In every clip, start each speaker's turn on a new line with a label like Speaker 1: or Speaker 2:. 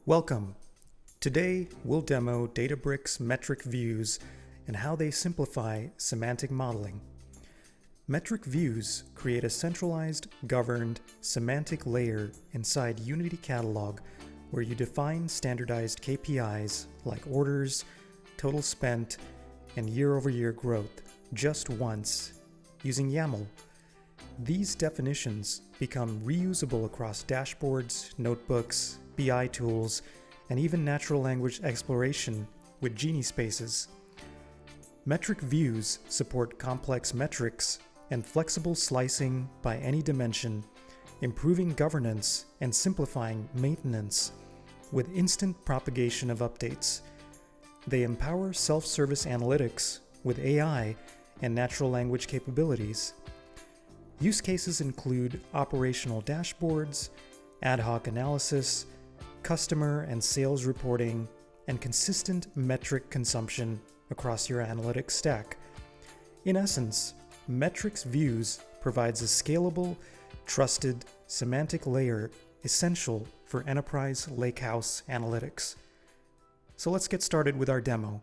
Speaker 1: Welcome. Today, we'll demo Databricks Metric Views and how they simplify semantic modeling. Metric Views create a centralized, governed, semantic layer inside Unity Catalog where you define standardized KPIs like orders, total spent, and year-over-year growth just once using YAML. These definitions become reusable across dashboards, notebooks, BI tools, and even natural language exploration with Genie Spaces. Metric Views support complex metrics and flexible slicing by any dimension, improving governance and simplifying maintenance with instant propagation of updates. They empower self-service analytics with AI and natural language capabilities. Use cases include operational dashboards, ad hoc analysis, customer and sales reporting, and consistent metric consumption across your analytics stack. In essence, Metrics Views provides a scalable, trusted, semantic layer essential for enterprise lakehouse analytics. So let's get started with our demo.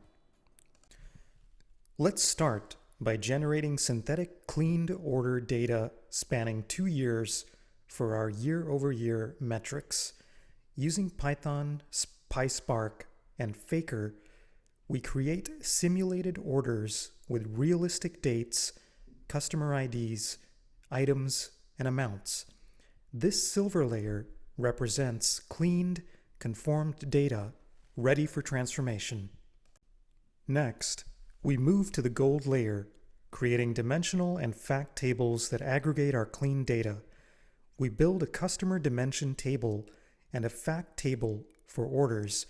Speaker 1: Let's start by generating synthetic cleaned order data spanning 2 years for our year-over-year metrics. Using Python, PySpark, and Faker, we create simulated orders with realistic dates, customer IDs, items, and amounts. This silver layer represents cleaned, conformed data ready for transformation. Next, we move to the gold layer, creating dimensional and fact tables that aggregate our clean data. We build a customer dimension table and a fact table for orders,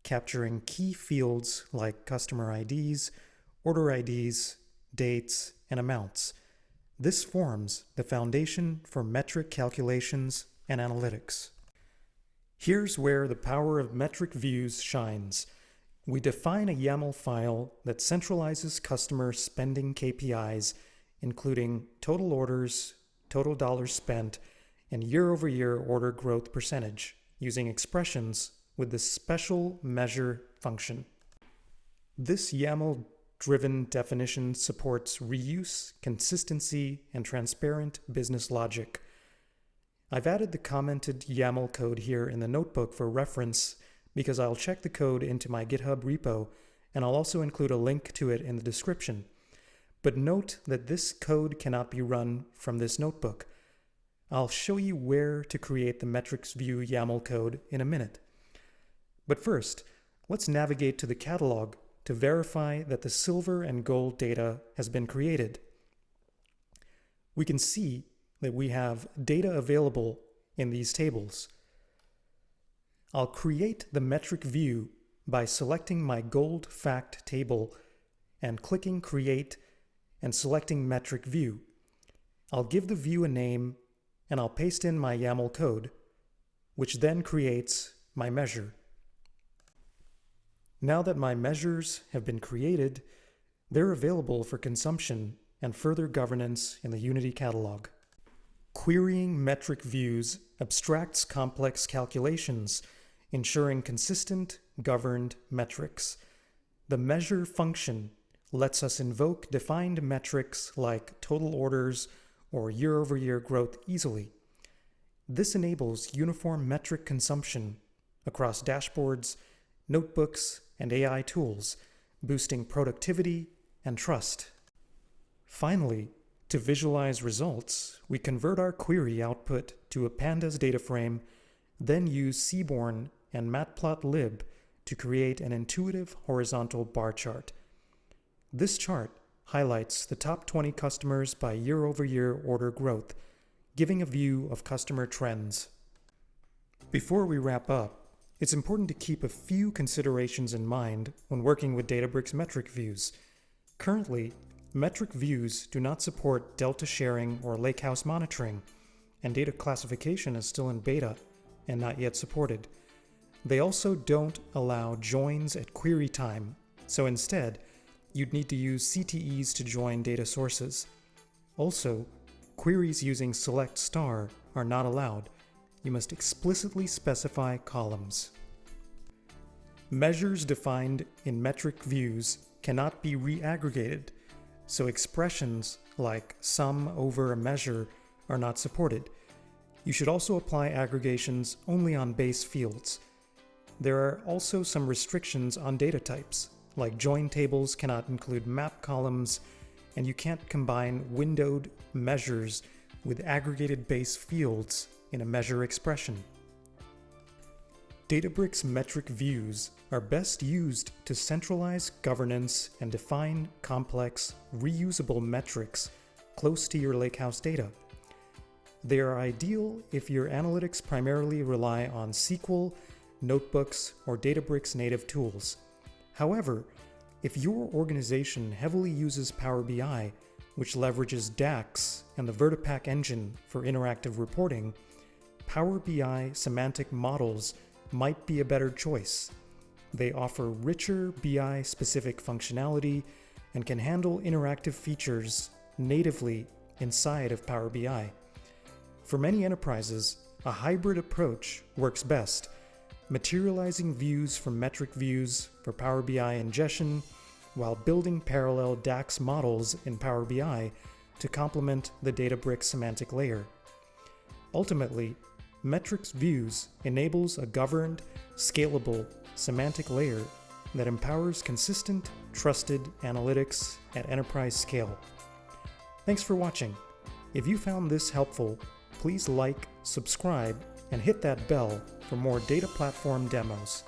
Speaker 1: capturing key fields like customer IDs, order IDs, dates, and amounts. This forms the foundation for metric calculations and analytics. Here's where the power of Metric Views shines. We define a YAML file that centralizes customer spending KPIs, including total orders, total dollars spent, and year-over-year order growth percentage, using expressions with the special measure function. This YAML-driven definition supports reuse, consistency, and transparent business logic. I've added the commented YAML code here in the notebook for reference because I'll check the code into my GitHub repo, and I'll also include a link to it in the description. But note that this code cannot be run from this notebook. I'll show you where to create the Metrics View YAML code in a minute. But first, let's navigate to the catalog to verify that the silver and gold data has been created. We can see that we have data available in these tables. I'll create the metric view by selecting my gold fact table and clicking Create and selecting Metric View. I'll give the view a name and I'll paste in my YAML code, which then creates my measure. Now that my measures have been created, they're available for consumption and further governance in the Unity catalog. Querying metric views abstracts complex calculations, ensuring consistent, governed metrics. The measure function lets us invoke defined metrics like total orders or year-over-year growth easily. This enables uniform metric consumption across dashboards, notebooks, and AI tools, boosting productivity and trust. Finally, to visualize results, we convert our query output to a pandas data frame, then use Seaborn and Matplotlib to create an intuitive horizontal bar chart. This chart highlights the top 20 customers by year-over-year order growth, giving a view of customer trends. Before we wrap up, it's important to keep a few considerations in mind when working with Databricks Metric Views. Currently, Metric Views do not support delta sharing or lakehouse monitoring, and data classification is still in beta and not yet supported. They also don't allow joins at query time, so instead, you'd need to use CTEs to join data sources. Also, queries using select star are not allowed. You must explicitly specify columns. Measures defined in metric views cannot be re-aggregated, so expressions like sum over a measure are not supported. You should also apply aggregations only on base fields. There are also some restrictions on data types, like join tables cannot include map columns, and you can't combine windowed measures with aggregated base fields in a measure expression. Databricks Metric Views are best used to centralize governance and define complex, reusable metrics close to your lakehouse data. They are ideal if your analytics primarily rely on SQL, notebooks, or Databricks native tools. However, if your organization heavily uses Power BI, which leverages DAX and the Vertipack engine for interactive reporting, Power BI semantic models might be a better choice. They offer richer BI-specific functionality and can handle interactive features natively inside of Power BI. For many enterprises, a hybrid approach works best, materializing views from metric views for Power BI ingestion while building parallel DAX models in Power BI to complement the Databricks semantic layer. Ultimately, Metrics Views enables a governed, scalable semantic layer that empowers consistent, trusted analytics at enterprise scale. Thanks for watching. If you found this helpful, please like, subscribe, and hit that bell for more data platform demos.